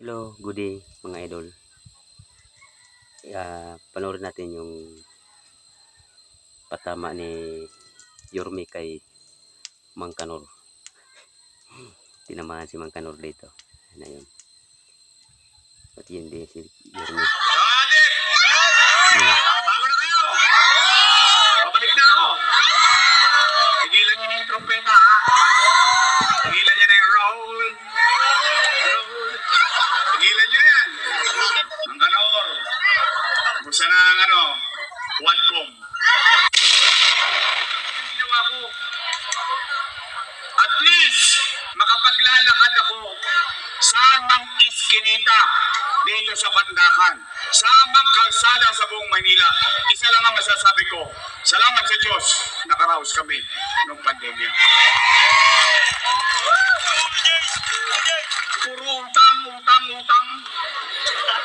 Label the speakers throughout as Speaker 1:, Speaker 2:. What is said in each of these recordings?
Speaker 1: Hello, good day mga idol. Panoorin natin yung patama ni Yorme kay Mang Kanor. Tinamaan si Mang Kanor dito. Ano yun? Pati yun din si Yorme.
Speaker 2: Bago na kayo! Pabalik na ako! Tigilan niyo na yung trompeta, ha? Tigilan niyo na yung roll. Tigilan niyo na yan. Ang Kanor. Kumusta na ang Wadcom. Ginawa ko. At least, makapaglalakad ako sa Mang Iskinita dito sa Pandakan. Sa Mang Kalsada sa buong Maynila. Isa lang ang masasabi ko. Salamat sa Diyos. Nakaraos kami nung pandemya. Puro utang, utang, utang.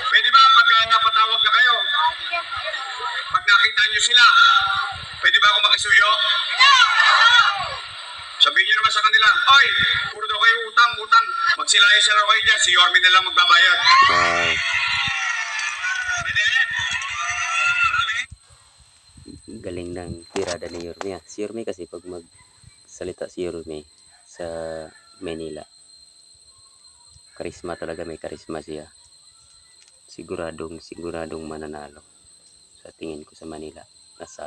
Speaker 2: Pwede ba pagka napatawag na kayo? Pag nakita nyo sila, pwede ba ako makisuyo? Sabihin nyo naman sa kanila, oy, puro daw kayo utang, utang. Magsilaya-sila raw kayo dyan, si Yorme na lang magbabayad. Pwede? Marami?
Speaker 1: Galing ng tirada ni Yorme. Si Yorme kasi pag magsalita si Yorme sa Manila, karisma talaga, may karisma siya. Siguradong mananalo. Sa tingin ko sa Manila, nasa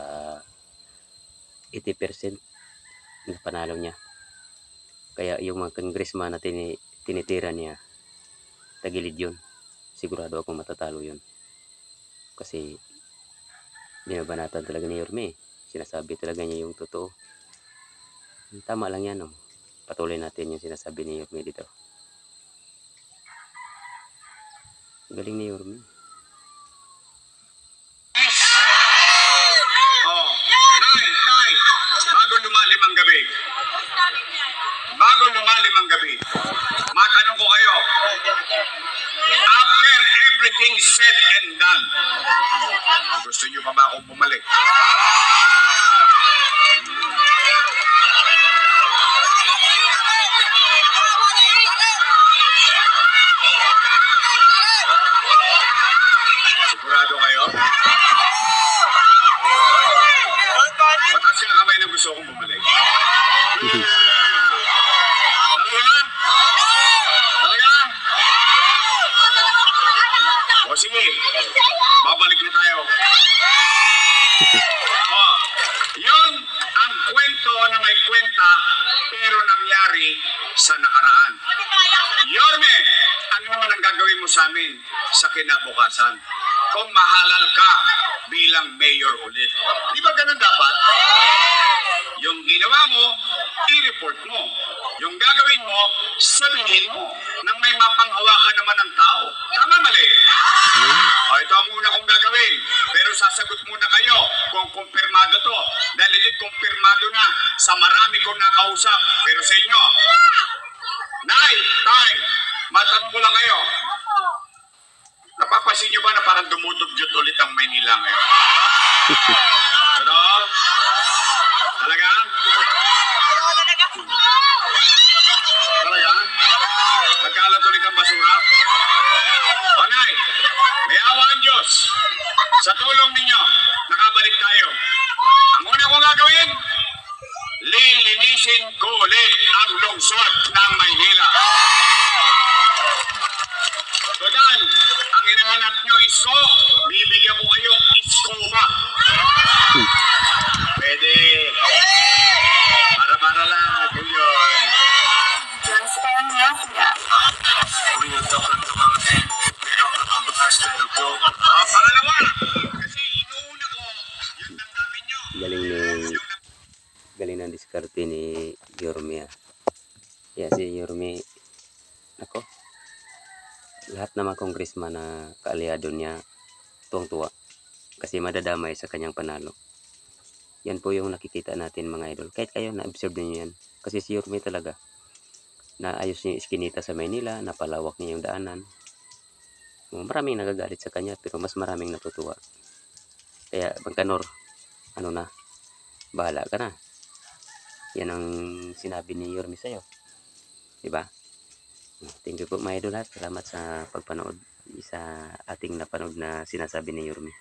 Speaker 1: 80% na panalo niya. Kaya yung mga congressman na tinitira niya, tagilid yun. Sigurado ako matatalo yun. Kasi binabanatan talaga ni Yorme. Sinasabi talaga niya yung totoo. Tama lang yan. Patuloy natin yung sinasabi ni Yorme dito. Galing ni Yorme.
Speaker 2: Tay, bago lumalim ang gabi. Bago lumalim ang gabi. Matanong ko kayo. After everything said and done, gusto niyo pa ba akong bumalik? Sigurado kayo? Mataas yung kamay na gusto kong bumalik. Talaga? Talaga? O sige, babalik na tayo. Yun ang kwento na may kwenta pero nangyari sa nakaraan. Yorme, ano naman ang gagawin mo sa amin sa kinabukasan? Kung mahalal ka bilang mayor ulit. Di ba ganun dapat? Yung ginawa mo, i-report mo. Yung gagawin mo, sabihin mo nang may mapanghawakan naman ng tao. Tama, mali? Ito ang una kong gagawin. Pero sasagot muna kayo kung kumpirmado to. Dahil hindi kumpirmado na sa marami kong nakausap. Pero sa inyo, Nay, Tay, matanong ko lang kayo. Napapansin nyo ba na parang dumudugyot ulit ang Maynila ngayon? Ano? Talaga? Talaga? Nagkalat ulit ang basura? O Nay, may awa ang Diyos. Sa tulong ninyo, nakabalik tayo. Ang una kong gagawin, lilinisin ko ulit ang lungsod ng Maynila. Total, ang hinahanap nyo isko, bibigyan ko kayo iskoma. Pwede. Para lang, yun. Pangalawa, kasi inuuna ko, yung damdamin nyo.
Speaker 1: Galing ng diskarte ni Yorme. Kaya si Yorme, ako, lahat ng mga congressman na kaalyado niya, tuwang-tuwa. Kasi madadamay sa kanyang panalo. Yan po yung nakikita natin mga idol. Kahit kayo, na-observe niyo yan. Kasi si Yorme talaga, naayos niya yung iskinita sa Maynila, napalawak niya yung daanan. Maraming nagagalit sa kanya, pero mas maraming natutuwa. Kaya, Mang Kanor, bahala ka na. Yan ang sinabi ni Yorme sa'yo. Diba? Thank you po mga idol ha. Salamat sa pagpanood sa ating napanood na sinasabi ni Yorme.